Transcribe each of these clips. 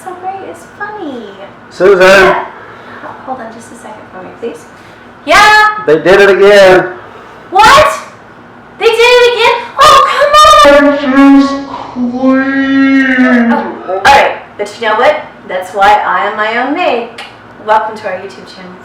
That's so great. It's funny. Susan! Yeah. Hold on just a second for me, please. Yeah? They did it again. What? They did it again? Oh, come on! Oh, alright. But you know what? That's why I am my own maid. Welcome to our YouTube channel.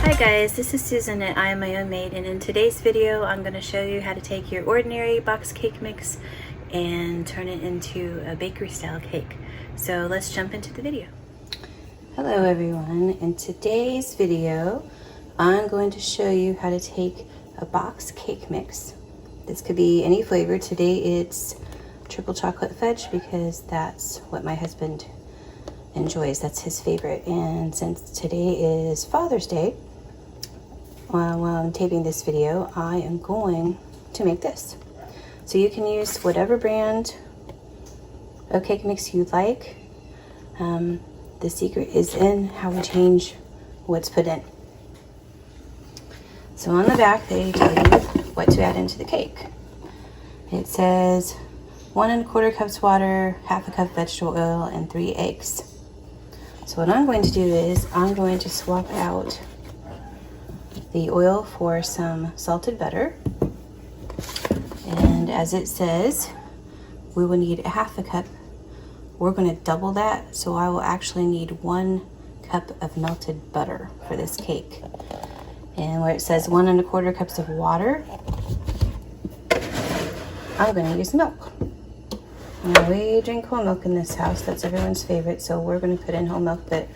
Hi guys, this is Susan at I Am My Own Maid, and in today's video I'm going to show you how to take your ordinary box cake mix and turn it into a bakery style cake. So let's jump into the video. Hello everyone, in today's video I'm going to show you how to take a box cake mix. This could be any flavor. Today it's triple chocolate fudge because that's what my husband enjoys. That's his favorite. And since today is Father's Day, while I'm taping this video, I am going to make this. So you can use whatever brand of cake mix you like. The secret is in how we change what's put in. So on the back they tell you what to add into the cake. It says 1 1/4 cups water, 1/2 cup vegetable oil, and 3 eggs. So what I'm going to do is I'm going to swap out the oil for some salted butter. And as it says, we will need 1/2 cup. We're going to double that, so I will actually need 1 cup of melted butter for this cake. And where it says 1 1/4 cups of water, I'm going to use milk. Now we drink whole milk in this house. That's everyone's favorite, so we're going to put in whole milk, but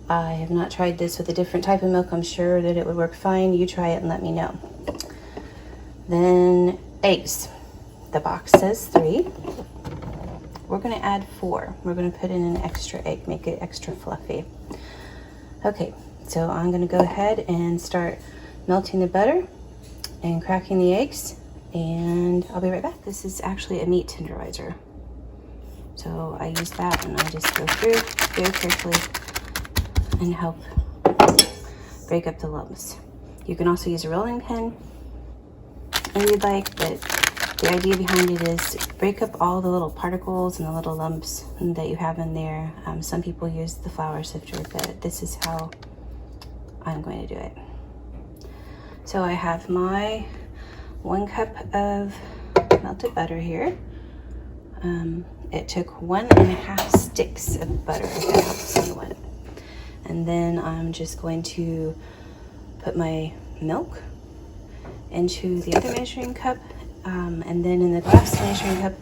I have not tried this with a different type of milk. I'm sure that it would work fine. You try it and let me know. Then eggs. The box says 3. We're going to add 4. We're going to put in an extra egg, make it extra fluffy. Okay, so I'm going to go ahead and start melting the butter and cracking the eggs, and I'll be right back. This is actually a meat tenderizer. So I use that and I just go through very carefully and help break up the lumps. You can also use a rolling pin if you'd like, but the idea behind it is break up all the little particles and the little lumps that you have in there. Some people use the flour sifter, but this is how I'm going to do it. So I have my 1 cup of melted butter here. It took 1.5 sticks of butter, if that helps anyone. And then I'm just going to put my milk into the other measuring cup. And then in the glass measuring cup,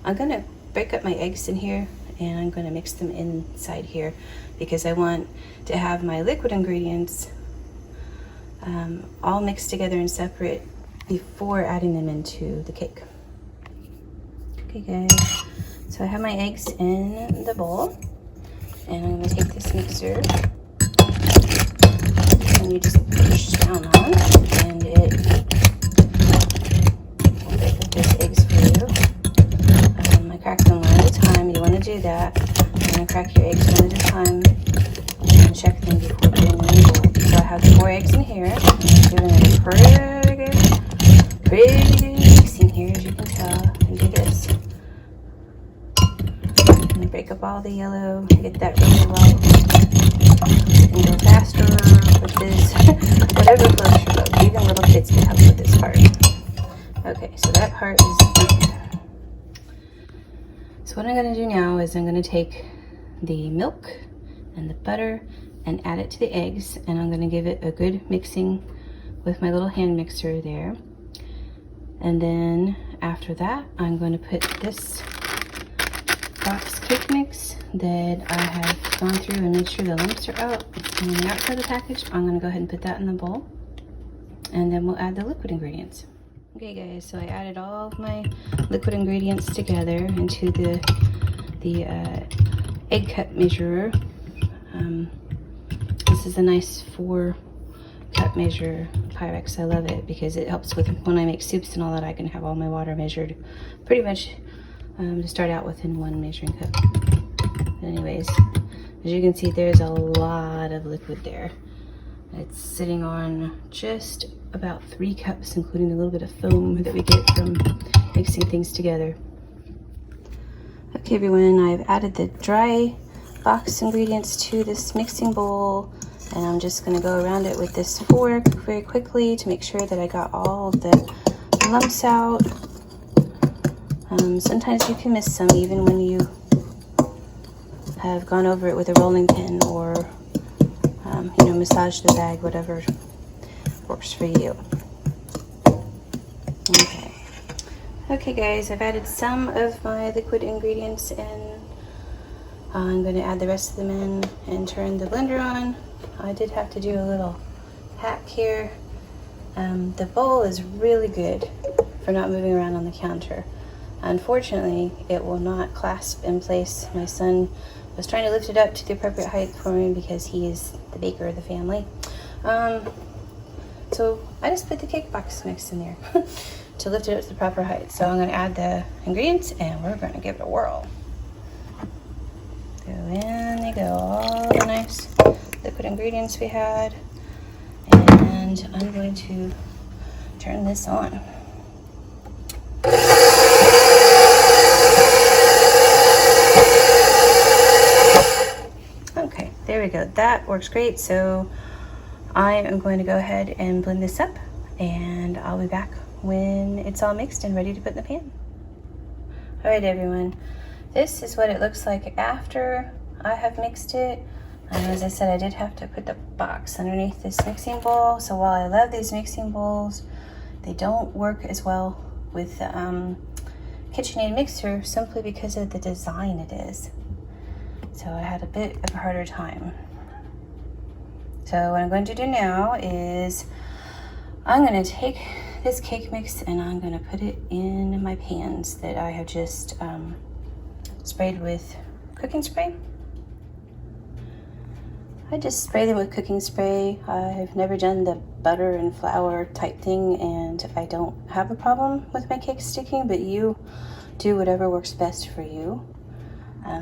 I'm going to break up my eggs in here and I'm going to mix them inside here because I want to have my liquid ingredients all mixed together and separate before adding them into the cake. Okay guys, so I have my eggs in the bowl and I'm going to take this mixer and you just push down on and it will break up those eggs for you. I crack them one at a time. You want to do that. You're going to crack your eggs one at a time and check them before putting them in the bowl. So I have 4 eggs in here. I'm doing a pretty good mixing here, as you can tell. And do this. I'm going to break up all the yellow, get that really light, and go faster with this. Whatever floats your boat. Even little kids can help with this part. Okay, so that part is done. So what I'm going to do now is I'm going to take the milk and the butter and add it to the eggs, and I'm going to give it a good mixing with my little hand mixer there. And then after that, I'm going to put this box cake mix that I have gone through and made sure the lumps are out on the outside of the package. I'm going to go ahead and put that in the bowl, and then we'll add the liquid ingredients. Okay guys, so I added all of my liquid ingredients together into the egg cup measurer. This is a nice 4 cup measure Pyrex. I love it because it helps with when I make soups and all that. I can have all my water measured pretty much to start out with in 1 measuring cup. But anyways, as you can see, there's a lot of liquid there. It's sitting on just about 3 cups, including a little bit of foam that we get from mixing things together. Okay everyone, I've added the dry box ingredients to this mixing bowl, and I'm just going to go around it with this fork very quickly to make sure that I got all the lumps out. Sometimes you can miss some even when you have gone over it with a rolling pin or you know, massage the bag, whatever works for you. Okay guys, I've added some of my liquid ingredients in. I'm going to add the rest of them in and turn the blender on. I did have to do a little hack here. The bowl is really good for not moving around on the counter. Unfortunately, it will not clasp in place. My son was trying to lift it up to the appropriate height for me because he is the baker of the family. So I just put the cake box mix in there to lift it up to the proper height. So I'm going to add the ingredients and we're going to give it a whirl. So in they go, all the nice liquid ingredients we had. And I'm going to turn this on. Okay, there we go. That works great. So I am going to go ahead and blend this up, and I'll be back when it's all mixed and ready to put in the pan. All right, everyone. This is what it looks like after I have mixed it. As I said, I did have to put the box underneath this mixing bowl. So while I love these mixing bowls, they don't work as well with the KitchenAid mixer simply because of the design it is. So I had a bit of a harder time. So what I'm going to do now is I'm going to take this cake mix and I'm going to put it in my pans that I have just sprayed with cooking spray. I just spray them with cooking spray. I've never done the butter and flour type thing, and I don't have a problem with my cake sticking, but you do whatever works best for you.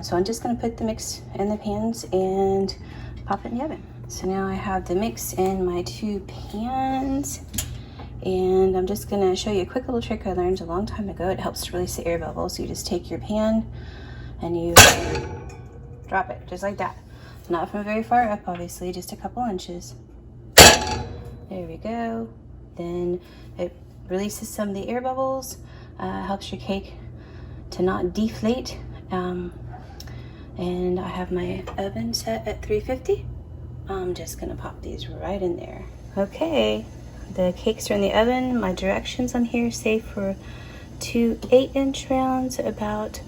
So I'm just going to put the mix in the pans and pop it in the oven. So now I have the mix in my 2 pans, and I'm just going to show you a quick little trick I learned a long time ago. It helps to release the air bubbles. So you just take your pan and you drop it just like that. Not from very far up, obviously, just a couple inches. There we go. Then it releases some of the air bubbles, helps your cake to not deflate. And I have my oven set at 350. I'm just gonna pop these right in there. Okay, the cakes are in the oven. My directions on here say for 2 8-inch rounds, about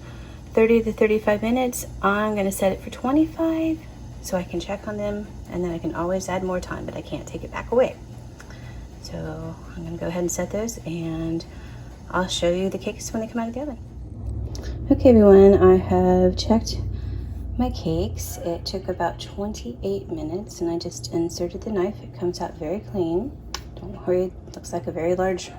30 to 35 minutes. I'm gonna set it for 25 so I can check on them, and then I can always add more time, but I can't take it back away. So I'm gonna go ahead and set those, and I'll show you the cakes when they come out of the oven. Okay everyone, I have checked my cakes. It took about 28 minutes, and I just inserted the knife. It comes out very clean. Don't worry, it looks like a very large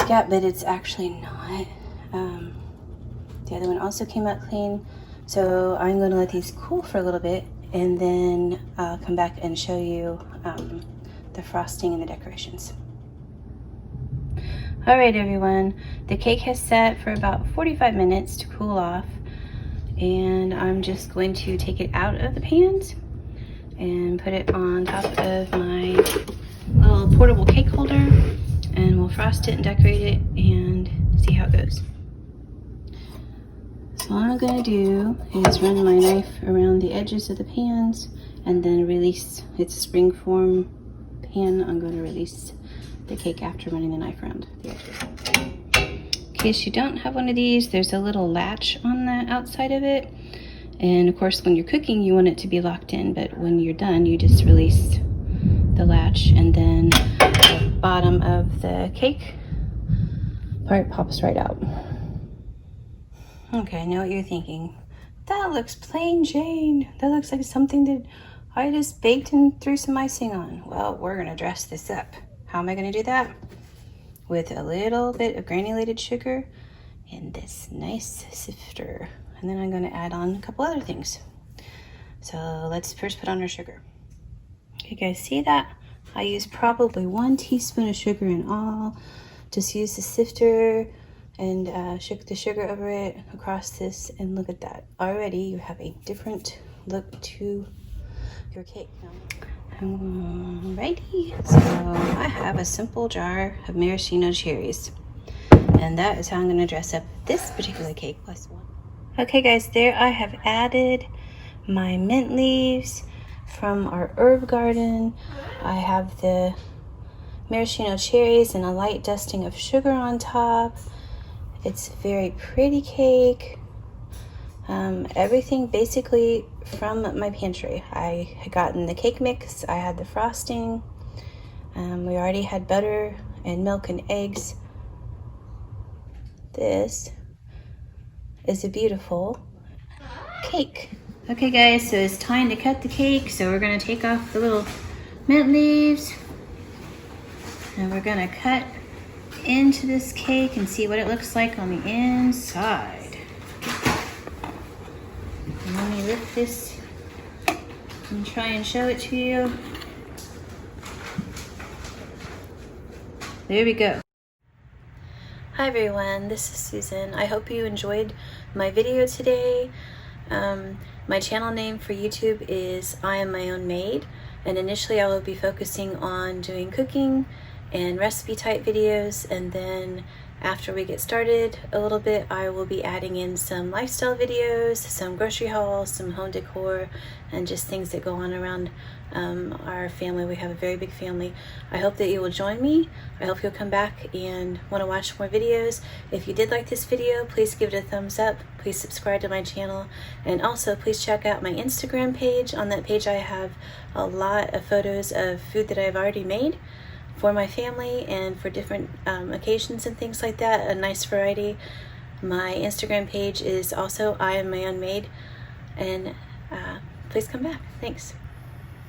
gap, but it's actually not. The other one also came out clean. So I'm going to let these cool for a little bit, and then I'll come back and show you the frosting and the decorations. All right everyone, the cake has sat for about 45 minutes to cool off, and I'm just going to take it out of the pans and put it on top of my little portable cake holder, and we'll frost it and decorate it and see how it goes. So all I'm going to do is run my knife around the edges of the pans and then release. It's a springform pan. I'm going to release the cake after running the knife around the edges. In case you don't have one of these, there's a little latch on the outside of it. And of course, when you're cooking, you want it to be locked in, but when you're done, you just release the latch, and then the bottom of the cake part pops right out. Okay, I know what you're thinking. That looks plain Jane. That looks like something that I just baked and threw some icing on. Well, we're gonna dress this up. How am I gonna do that? With a little bit of granulated sugar in this nice sifter. And then I'm gonna add on a couple other things. So let's first put on our sugar. Okay, Okay guys, see that? I used probably 1 teaspoon of sugar in all. Just use the sifter and shook the sugar over it across this, and look at that. Already you have a different look to your cake. Alrighty, so I have a simple jar of maraschino cherries, and that is how I'm going to dress up this particular cake plus one. Okay guys, there I have added my mint leaves from our herb garden. I have the maraschino cherries and a light dusting of sugar on top. It's a very pretty cake. Everything basically from my pantry. I had gotten the cake mix, I had the frosting, we already had butter and milk and eggs. This is a beautiful cake. Okay guys, so it's time to cut the cake. So we're gonna take off the little mint leaves and we're gonna cut into this cake and see what it looks like on the inside. And let me lift this and try and show it to you. There we go. Hi everyone, this is Susan. I hope you enjoyed my video today. My channel name for YouTube is I Am My Own Maid, and initially I will be focusing on doing cooking and recipe type videos, and then after we get started a little bit, I will be adding in some lifestyle videos, some grocery hauls, some home decor, and just things that go on around our family. We have a very big family. I hope that you will join me. I hope you'll come back and want to watch more videos. If you did like this video, please give it a thumbs up. Please subscribe to my channel, and also please check out my Instagram page. On that page I have a lot of photos of food that I've already made for my family and for different occasions and things like that, a nice variety. My Instagram page is also I Am My Own Maid, and please come back. Thanks.